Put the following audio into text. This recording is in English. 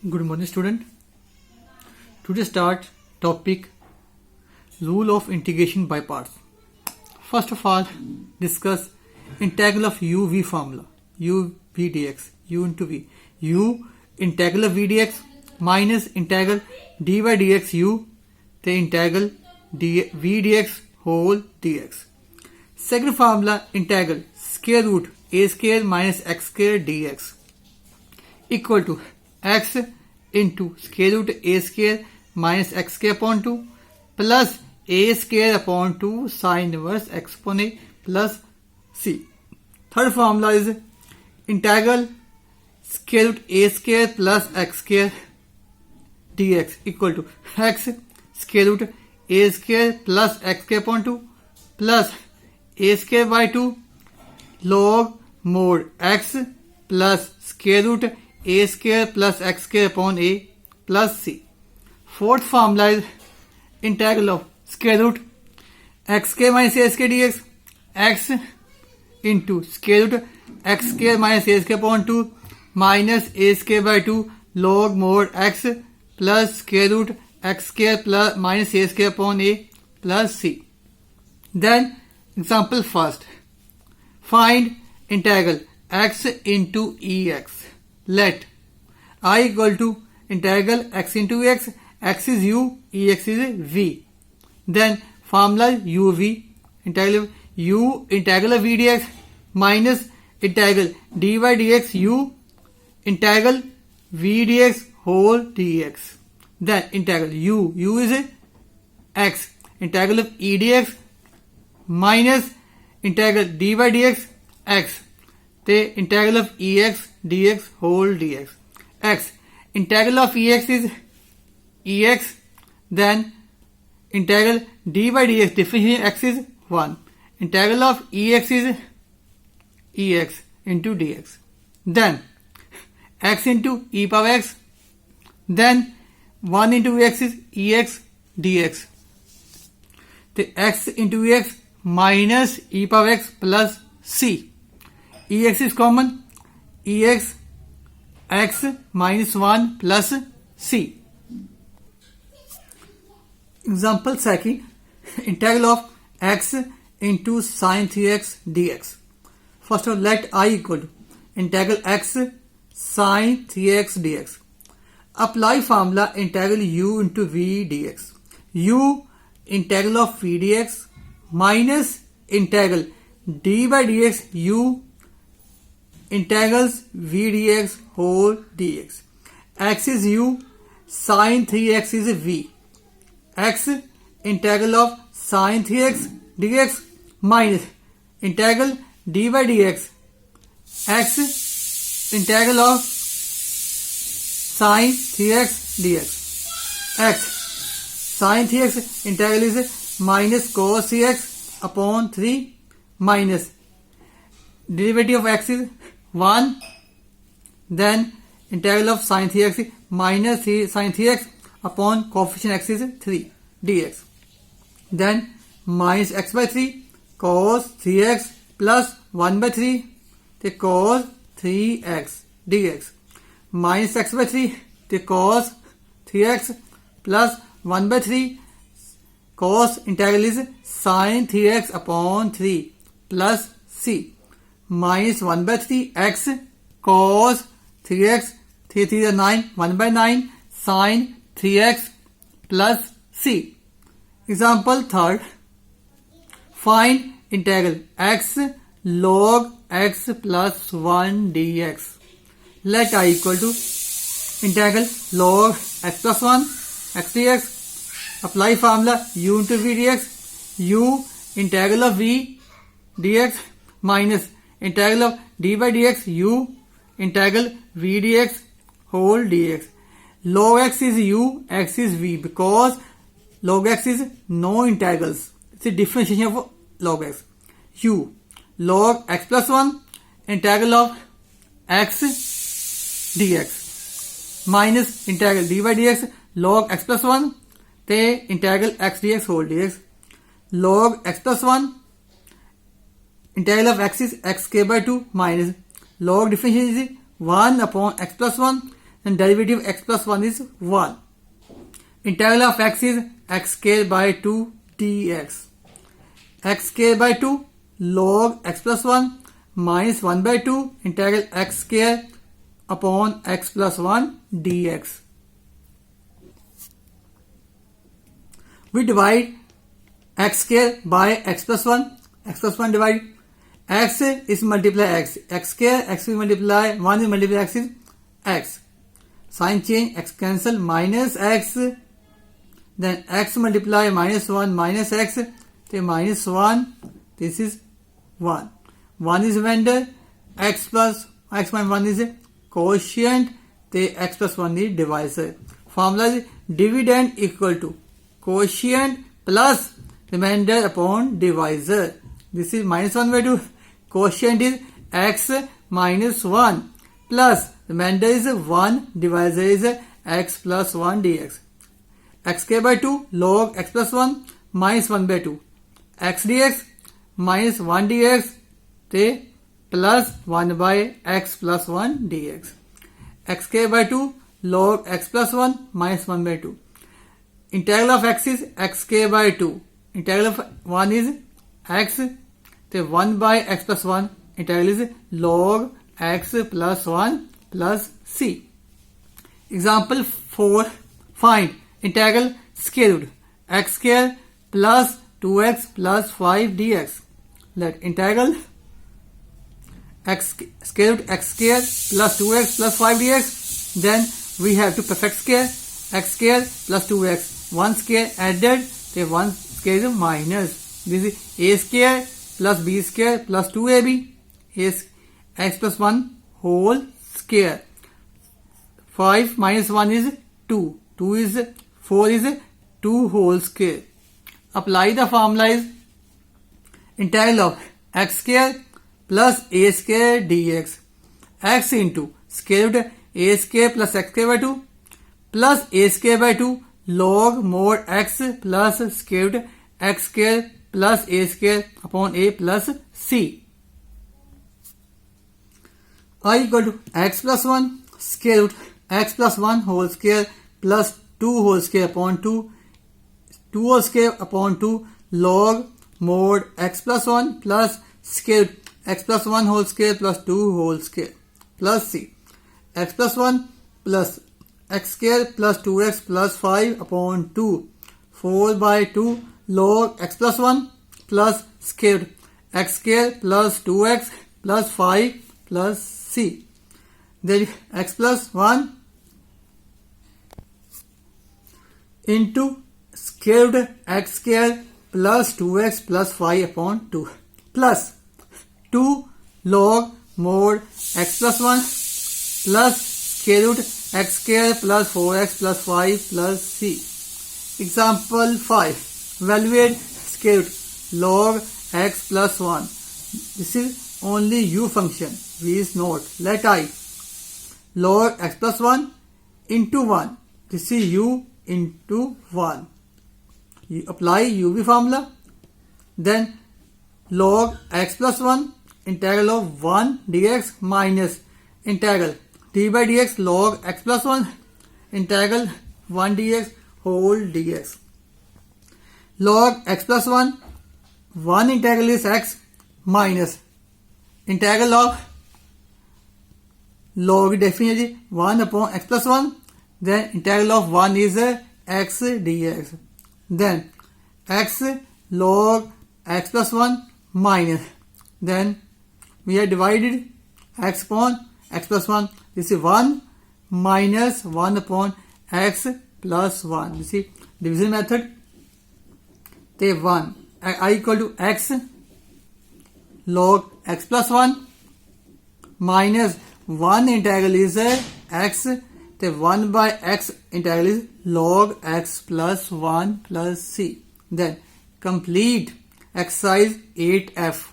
Good morning, student. Today start topic rule of integration by parts. First of all, discuss integral of u v formula. U v dx, u into v. U integral of v dx minus integral dy dx u the integral v dx whole dx. Second formula integral square root a square minus x square dx equal to x into square root a square minus x square upon 2 plus a square upon 2 sine inverse x upon a plus c. Third formula is integral square root a square plus x square dx equal to x square root a square plus x square upon 2 plus a square by 2 log mod x plus square root a square plus x square upon a plus c. Fourth formula is integral of square root x square minus a square dx x into square root x square minus a square upon 2 minus a square by 2 log mod x plus square root x square plus minus a square upon a plus c. Then example first. Find integral x into ex. Let I equal to integral x into x is u, ex is v. Then formula uv integral u integral of v dx minus integral dy dx u integral v dx whole dx. Then integral u is x integral of e dx minus integral dy dx x the integral of ex dx whole dx. X integral of ex is ex, then integral dy dx differentiation x is 1. Integral of ex is ex into dx. Then x into e power x, then 1 into x is ex dx. The x into ex minus e power x plus c. Ex is common, ex x minus 1 plus c. Example second, integral of x into sine 3x dx. First of all, let I equal to integral x sine 3x dx. Apply formula integral u into v dx. U integral of v dx minus integral d by dx u integrals v dx whole dx. X is u, sine 3x is v. X integral of sine 3x dx minus integral d by dx x integral of sine 3x dx. X sine 3x integral is minus cos 3x upon 3 minus derivative of x is 1, then integral of sine 3x is minus sine 3x upon coefficient x is 3 dx. Then minus x by 3 cos 3x plus 1 by 3 the cos 3x dx. Minus x by 3 the cos 3x plus 1 by 3 cos integral is sine 3x upon 3 plus c. Minus 1 by 3 x cos 3x 3 3 is 9 1 by 9 sine 3x plus c. Example third. Find integral x log x plus 1 dx. Let I equal to integral log x plus 1 x dx. Apply formula u into v dx. U integral of v dx minus integral of d by dx u integral v dx whole dx. Log x is u, x is v because log x is no integrals. It's a differentiation of log x. U log x plus 1 integral of x dx minus integral d by dx log x plus 1 the integral x dx whole dx. Log x plus 1 integral of x is x square by 2 minus log differentiation is 1 upon x plus 1 then derivative x plus 1 is 1. Integral of x is x square by 2 dx. X square by 2 log x plus 1 minus 1 by 2 integral x square upon x plus 1 dx. We divide x square by x plus 1. X plus 1 divide. X is multiply x. X square, x is multiply 1 is multiply x is x. Sign change, x cancel, minus x. Then x multiply minus 1 minus x. So minus 1. This is 1. 1 is remainder. X plus x minus 1 is quotient. The x plus 1 is divisor. Formula is dividend equal to quotient plus remainder upon divisor. This is minus 1 by 2. Quotient is x minus 1 plus remainder is 1, divisor is x plus 1 dx. X square by 2 log x plus 1 minus 1 by 2. X dx minus 1 dx te plus 1 by x plus 1 dx. X square by 2 log x plus 1 minus 1 by 2. Integral of x is x square by 2. Integral of 1 is x. So 1 by x plus 1. Integral is log x plus 1 plus c. Example 4. Find integral square root x square plus 2x plus 5 dx. Let integral x square root x square plus 2x plus 5 dx. Then we have to perfect square x square plus 2x. 1 square added. So 1 square is minus. This is a square plus b square plus 2ab. Is x plus 1 whole square. 5 minus 1 is 2. 2 is 4 is 2 whole square. Apply the formula is integral of x square plus a square dx. X into square root a square plus x square by 2 plus a square by 2 log mod x plus square root x square plus a square upon a plus c. I equal to x plus 1 square root x plus 1 whole square plus 2 whole square upon 2. 2 whole square upon 2 log mod x plus 1 plus square root x plus 1 whole square plus 2 whole square plus c. X plus 1 plus x square plus 2x plus 5 upon 2. 4 by 2 log x plus 1 plus square root x square plus 2x plus 5 plus c. Then x plus 1 into square root x square plus 2x plus 5 upon 2 plus 2 log mod x plus 1 plus square root x square plus 4x plus 5 plus c. Example 5. Evaluate square root log x plus 1. This is only u function. V is not. Let I log x plus 1 into 1. This is u into 1. You apply uv formula. Then log x plus 1 integral of 1 dx minus integral d by dx log x plus 1 integral 1 dx whole dx. Log x plus 1 integral is x minus integral of log definitely 1 upon x plus 1. Then integral of 1 is x dx. Then x log x plus 1 minus. Then we have divided x upon x plus 1. This is 1 minus 1 upon x plus 1. You see division method. Take 1. I equal to x log x plus 1 minus 1 integral is x. Take 1 by x integral is log x plus 1 plus c. Then complete exercise 8F.